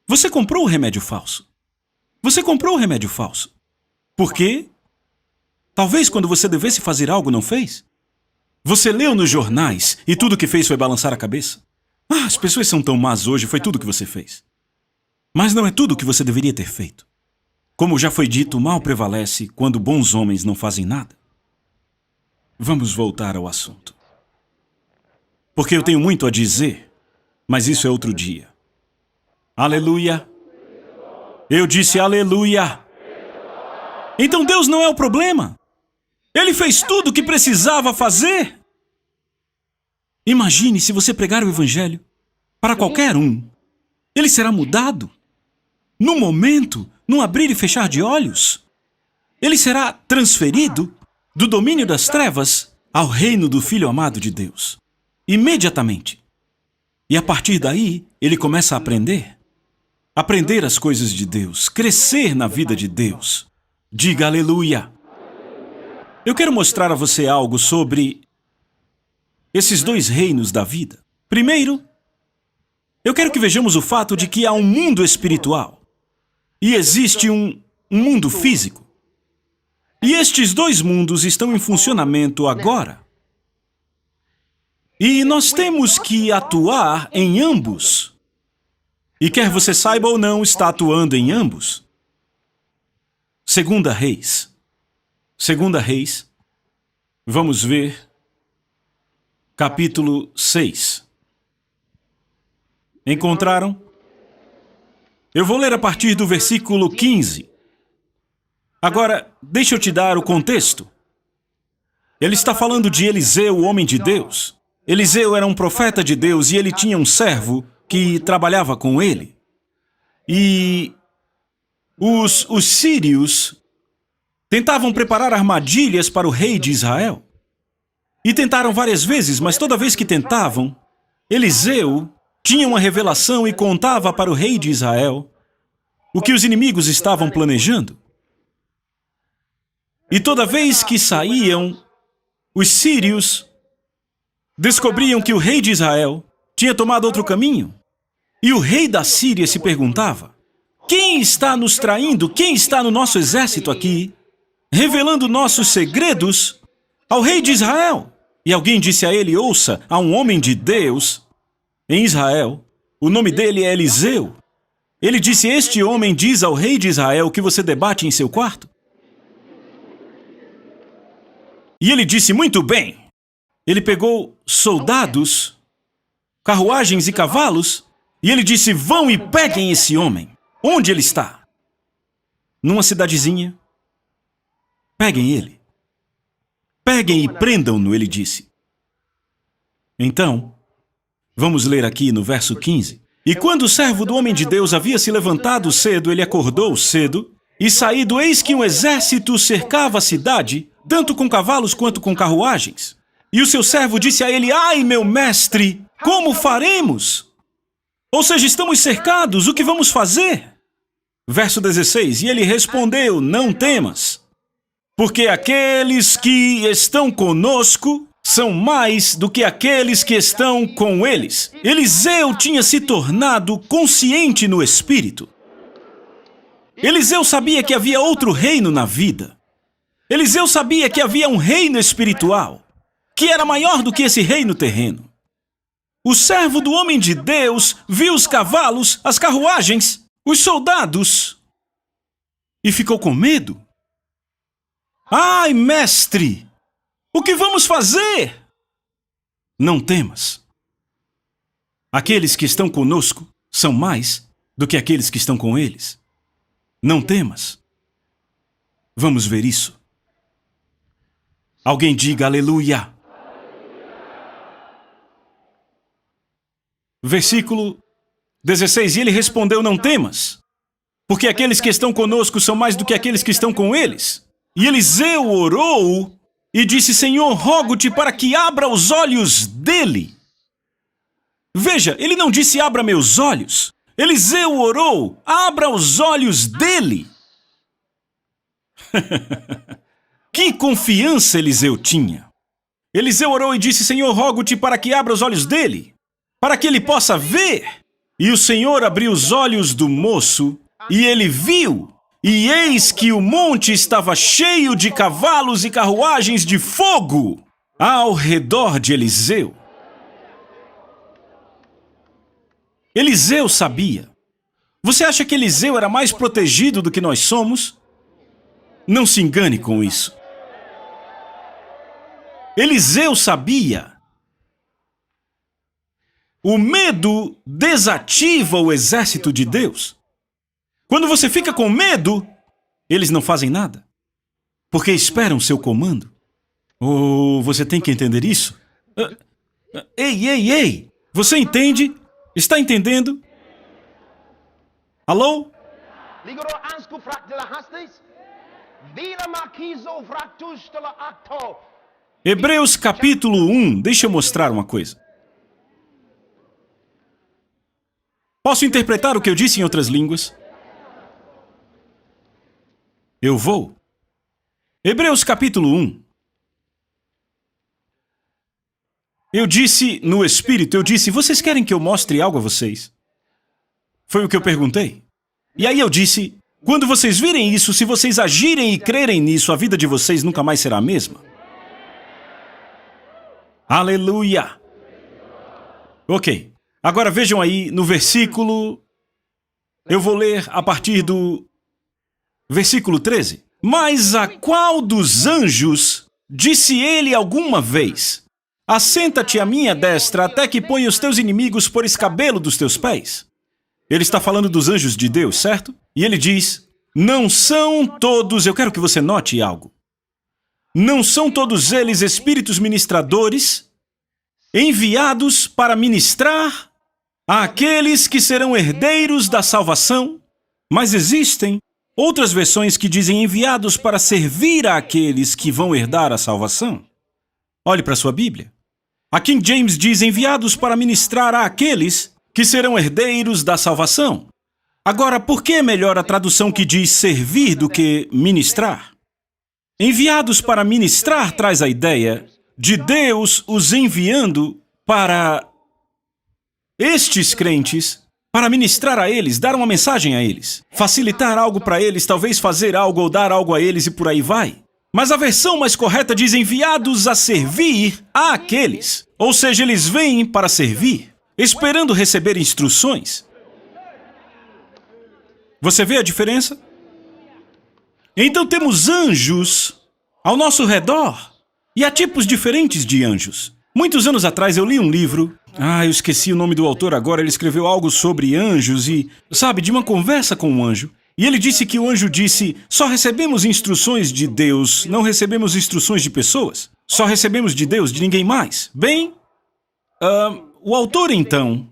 Você comprou o remédio falso. Você comprou o remédio falso. Por quê? Talvez quando você devesse fazer algo, não fez? Você leu nos jornais e tudo que fez foi balançar a cabeça? Ah, as pessoas são tão más hoje, foi tudo que você fez. Mas não é tudo o que você deveria ter feito. Como já foi dito, o mal prevalece quando bons homens não fazem nada. Vamos voltar ao assunto. Porque eu tenho muito a dizer, mas isso é outro dia. Aleluia. Eu disse aleluia. Então Deus não é o problema. Ele fez tudo o que precisava fazer. Imagine se você pregar o evangelho para qualquer um. Ele será mudado. No momento, num abrir e fechar de olhos. Ele será transferido do domínio das trevas ao reino do Filho amado de Deus. Imediatamente. E a partir daí, ele começa a aprender. Aprender as coisas de Deus. Crescer na vida de Deus. Diga aleluia. Eu quero mostrar a você algo sobre esses dois reinos da vida. Primeiro, eu quero que vejamos o fato de que há um mundo espiritual e existe um mundo físico. E estes dois mundos estão em funcionamento agora. E nós temos que atuar em ambos. E quer você saiba ou não, está atuando em ambos. Segunda Reis. Segunda Reis. Vamos ver. Capítulo 6. Encontraram? Eu vou ler a partir do versículo 15. Agora, deixa eu te dar o contexto. Ele está falando de Eliseu, o homem de Deus. Eliseu era um profeta de Deus e ele tinha um servo que trabalhava com ele. E os sírios tentavam preparar armadilhas para o rei de Israel. E tentaram várias vezes, mas toda vez que tentavam, Eliseu tinha uma revelação e contava para o rei de Israel o que os inimigos estavam planejando. E toda vez que saíam, os sírios descobriam que o rei de Israel tinha tomado outro caminho. E o rei da Síria se perguntava, quem está nos traindo? Quem está no nosso exército aqui, revelando nossos segredos ao rei de Israel? E alguém disse a ele, ouça, há um homem de Deus em Israel, o nome dele é Eliseu. Ele disse, este homem diz ao rei de Israel que você debate em seu quarto. E ele disse, muito bem. Ele pegou soldados, carruagens e cavalos, e ele disse, vão e peguem esse homem. Onde ele está? Numa cidadezinha. Peguem ele. Peguem e prendam-no, ele disse. Então, vamos ler aqui no verso 15. E quando o servo do homem de Deus havia se levantado cedo, ele acordou cedo, e saído, eis que um exército cercava a cidade, tanto com cavalos quanto com carruagens. E o seu servo disse a ele, ai, meu mestre, como faremos? Ou seja, estamos cercados, o que vamos fazer? Verso 16, e ele respondeu, não temas, porque aqueles que estão conosco são mais do que aqueles que estão com eles. Eliseu tinha se tornado consciente no espírito. Eliseu sabia que havia outro reino na vida. Eliseu sabia que havia um reino espiritual, que era maior do que esse reino terreno. O servo do homem de Deus viu os cavalos, as carruagens, os soldados, e ficou com medo. Ai, mestre, o que vamos fazer? Não temas. Aqueles que estão conosco são mais do que aqueles que estão com eles. Não temas. Vamos ver isso. Alguém diga aleluia. Versículo 16. E ele respondeu: não temas, porque aqueles que estão conosco são mais do que aqueles que estão com eles. E Eliseu orou e disse: Senhor, rogo-te para que abra os olhos dele. Veja, ele não disse: abra meus olhos. Eliseu orou: abra os olhos dele. Que confiança Eliseu tinha. Eliseu orou e disse: Senhor, rogo-te para que abra os olhos dele, para que ele possa ver. E o Senhor abriu os olhos do moço, e ele viu. E eis que o monte estava cheio de cavalos e carruagens de fogo ao redor de Eliseu. Eliseu sabia. Você acha que Eliseu era mais protegido do que nós somos? Não se engane com isso. Eliseu sabia. O medo desativa o exército de Deus. Quando você fica com medo, eles não fazem nada, porque esperam seu comando. Oh, você tem que entender isso. Ei! Você entende? Está entendendo? Alô? Hebreus capítulo 1. Deixa eu mostrar uma coisa. Posso interpretar o que eu disse em outras línguas? Eu vou. Hebreus capítulo 1. Eu disse no Espírito, vocês querem que eu mostre algo a vocês? Foi o que eu perguntei. E aí eu disse, quando vocês virem isso, se vocês agirem e crerem nisso, a vida de vocês nunca mais será a mesma. Aleluia! Ok. Agora vejam aí no versículo... Eu vou ler a partir do versículo 13. Mas a qual dos anjos disse ele alguma vez: assenta-te à minha destra até que ponha os teus inimigos por escabelo dos teus pés? Ele está falando dos anjos de Deus, certo? E ele diz: não são todos... Eu quero que você note algo. Não são todos eles espíritos ministradores enviados para ministrar àqueles que serão herdeiros da salvação? Mas existem outras versões que dizem enviados para servir àqueles que vão herdar a salvação. Olhe para sua Bíblia. A King James diz enviados para ministrar àqueles que serão herdeiros da salvação. Agora, por que é melhor a tradução que diz servir do que ministrar? Enviados para ministrar traz a ideia de Deus os enviando para estes crentes, para ministrar a eles, dar uma mensagem a eles, facilitar algo para eles, talvez fazer algo ou dar algo a eles e por aí vai. Mas a versão mais correta diz enviados a servir àqueles. Ou seja, eles vêm para servir, esperando receber instruções. Você vê a diferença? Então temos anjos ao nosso redor. E há tipos diferentes de anjos. Muitos anos atrás eu li um livro. Eu esqueci o nome do autor agora. Ele escreveu algo sobre anjos e, sabe, de uma conversa com um anjo. E ele disse que o anjo disse: só recebemos instruções de Deus, não recebemos instruções de pessoas. Só recebemos de Deus, de ninguém mais. Bem, o autor então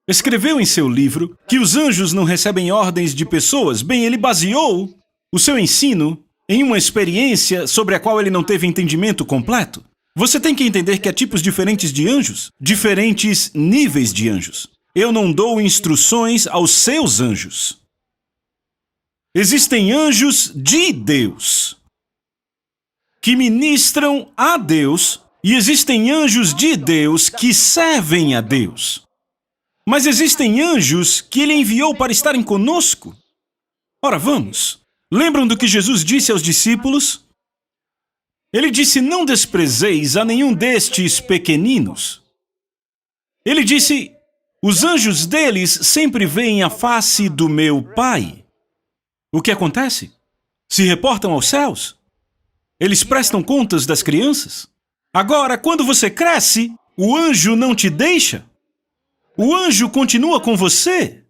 escreveu em seu livro que os anjos não recebem ordens de pessoas. Bem, ele baseou o seu ensino em uma experiência sobre a qual ele não teve entendimento completo. Você tem que entender que há tipos diferentes de anjos, diferentes níveis de anjos. Eu não dou instruções aos seus anjos. Existem anjos de Deus, que ministram a Deus, e existem anjos de Deus que servem a Deus. Mas existem anjos que Ele enviou para estarem conosco. Ora, vamos. Lembram do que Jesus disse aos discípulos? Ele disse: não desprezeis a nenhum destes pequeninos. Ele disse: os anjos deles sempre veem a face do meu Pai. O que acontece? Se reportam aos céus. Eles prestam contas das crianças. Agora, quando você cresce, o anjo não te deixa. O anjo continua com você.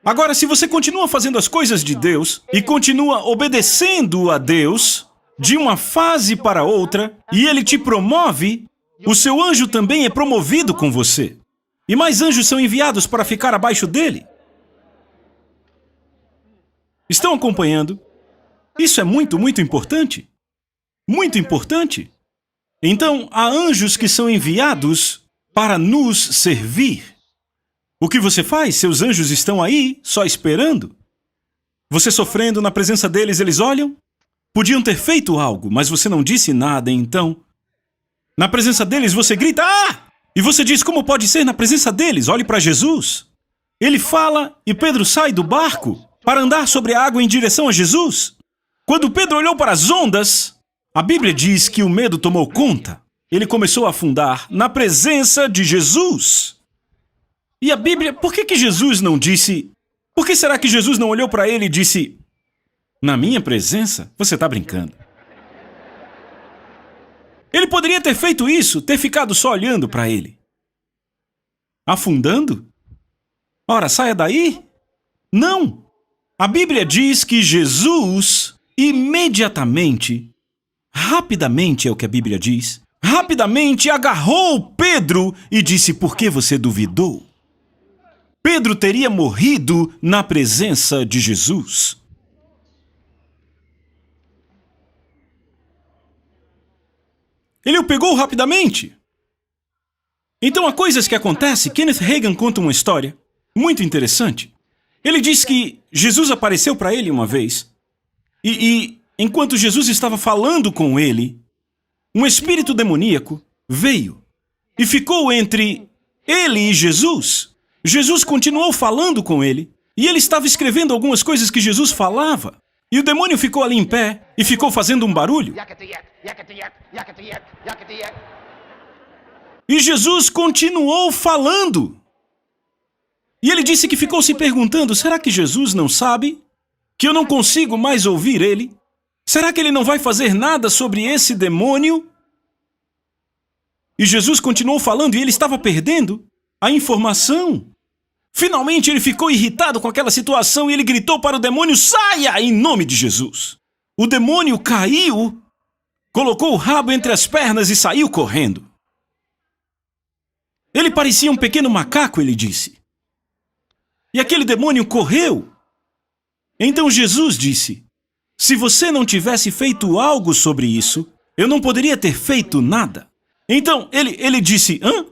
Agora, se você continua fazendo as coisas de Deus e continua obedecendo a Deus de uma fase para outra, e Ele te promove, o seu anjo também é promovido com você. E mais anjos são enviados para ficar abaixo dele. Estão acompanhando? Isso é muito, muito importante. Muito importante. Então, há anjos que são enviados para nos servir. O que você faz? Seus anjos estão aí, só esperando. Você sofrendo na presença deles, eles olham? Podiam ter feito algo, mas você não disse nada, então... Na presença deles, você grita, ah! E você diz, como pode ser na presença deles? Olhe para Jesus. Ele fala e Pedro sai do barco para andar sobre a água em direção a Jesus. Quando Pedro olhou para as ondas, a Bíblia diz que o medo tomou conta. Ele começou a afundar na presença de Jesus. E a Bíblia, por que Jesus não disse... Por que será que Jesus não olhou para ele e disse... Na minha presença? Você está brincando. Ele poderia ter feito isso, ter ficado só olhando para ele. Afundando? Ora, saia daí. Não. A Bíblia diz que Jesus, imediatamente, rapidamente é o que a Bíblia diz, rapidamente agarrou Pedro e disse, por que você duvidou? Pedro teria morrido na presença de Jesus. Ele o pegou rapidamente. Então há coisas que acontecem. Kenneth Hagin conta uma história muito interessante. Ele diz que Jesus apareceu para ele uma vez e enquanto Jesus estava falando com ele, um espírito demoníaco veio e ficou entre ele e Jesus. Jesus continuou falando com ele e ele estava escrevendo algumas coisas que Jesus falava. E o demônio ficou ali em pé e ficou fazendo um barulho. E Jesus continuou falando. E ele disse que ficou se perguntando, será que Jesus não sabe que eu não consigo mais ouvir ele? Será que ele não vai fazer nada sobre esse demônio? E Jesus continuou falando e ele estava perdendo a informação. Finalmente ele ficou irritado com aquela situação e ele gritou para o demônio, saia em nome de Jesus. O demônio caiu, colocou o rabo entre as pernas e saiu correndo. Ele parecia um pequeno macaco, ele disse. E aquele demônio correu. Então Jesus disse, se você não tivesse feito algo sobre isso, eu não poderia ter feito nada. Então ele disse, hã?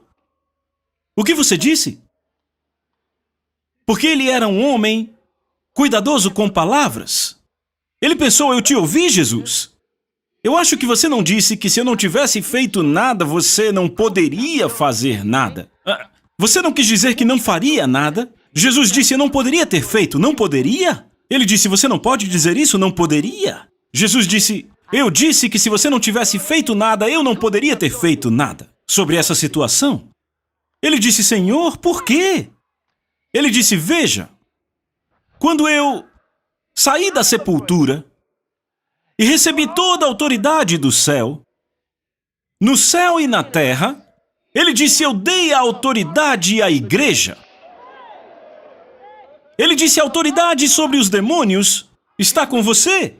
O que você disse? Porque ele era um homem cuidadoso com palavras. Ele pensou, eu te ouvi, Jesus. Eu acho que você não disse que se eu não tivesse feito nada, você não poderia fazer nada. Você não quis dizer que não faria nada? Jesus disse, eu não poderia ter feito, não poderia? Ele disse, você não pode dizer isso, não poderia? Jesus disse, eu disse que se você não tivesse feito nada, eu não poderia ter feito nada sobre essa situação. Ele disse, Senhor, por quê? Ele disse, veja, quando eu saí da sepultura e recebi toda a autoridade do céu, no céu e na terra, ele disse, eu dei a autoridade à igreja. Ele disse, a autoridade sobre os demônios está com você.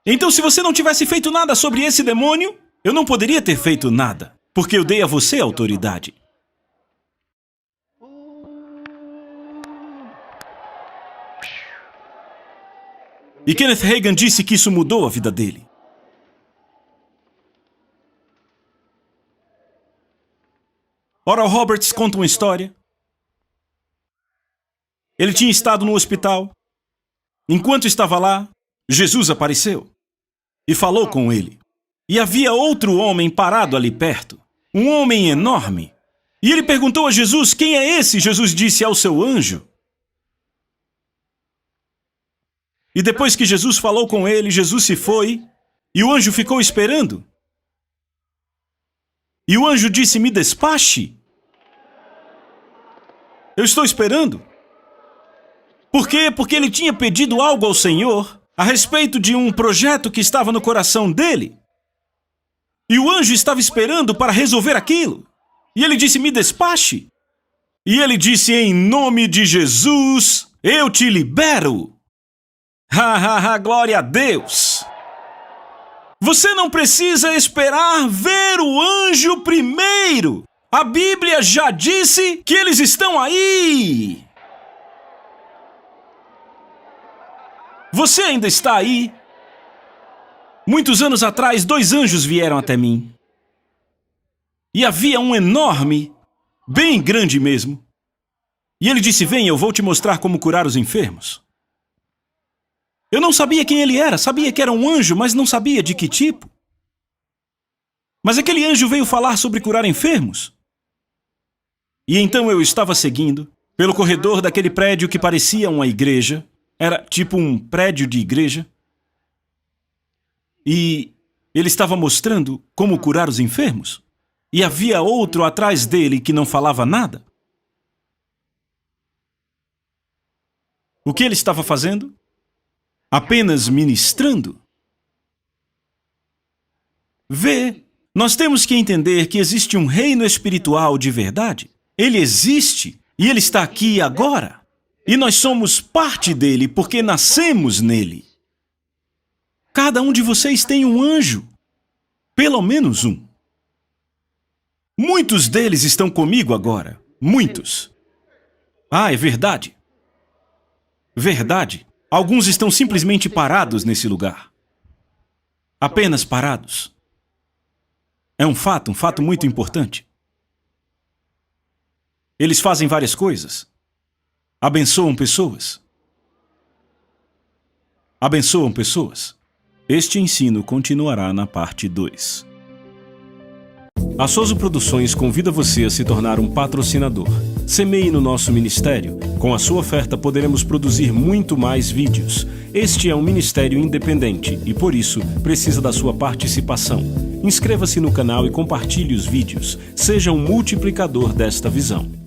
Então, se você não tivesse feito nada sobre esse demônio, eu não poderia ter feito nada, porque eu dei a você a autoridade. E Kenneth Hagin disse que isso mudou a vida dele. Oral Roberts conta uma história. Ele tinha estado no hospital. Enquanto estava lá, Jesus apareceu e falou com ele. E havia outro homem parado ali perto, um homem enorme. E ele perguntou a Jesus, quem é esse? Jesus disse, é o seu anjo. E depois que Jesus falou com ele, Jesus se foi e o anjo ficou esperando. E o anjo disse, me despache. Eu estou esperando. Por quê? Porque ele tinha pedido algo ao Senhor a respeito de um projeto que estava no coração dele. E o anjo estava esperando para resolver aquilo. E ele disse, me despache. E ele disse, em nome de Jesus, eu te libero. Glória a Deus! Você não precisa esperar ver o anjo primeiro. A Bíblia já disse que eles estão aí. Você ainda está aí? Muitos anos atrás, 2 anjos vieram até mim. E havia um enorme, bem grande mesmo. E ele disse: vem, eu vou te mostrar como curar os enfermos. Eu não sabia quem ele era, sabia que era um anjo, mas não sabia de que tipo. Mas aquele anjo veio falar sobre curar enfermos. E então eu estava seguindo pelo corredor daquele prédio que parecia uma igreja. Era tipo um prédio de igreja. E ele estava mostrando como curar os enfermos. E havia outro atrás dele que não falava nada. O que ele estava fazendo? Apenas ministrando. Vê, nós temos que entender que existe um reino espiritual de verdade. Ele existe e ele está aqui agora. E nós somos parte dele porque nascemos nele. Cada um de vocês tem um anjo. Pelo menos um. Muitos deles estão comigo agora. Muitos. Ah, é verdade. Verdade. Alguns estão simplesmente parados nesse lugar. Apenas parados. É um fato muito importante. Eles fazem várias coisas. Abençoam pessoas. Abençoam pessoas. Este ensino continuará na parte 2. A Soso Produções convida você a se tornar um patrocinador. Semeie no nosso ministério. Com a sua oferta poderemos produzir muito mais vídeos. Este é um ministério independente e, por isso, precisa da sua participação. Inscreva-se no canal e compartilhe os vídeos. Seja um multiplicador desta visão.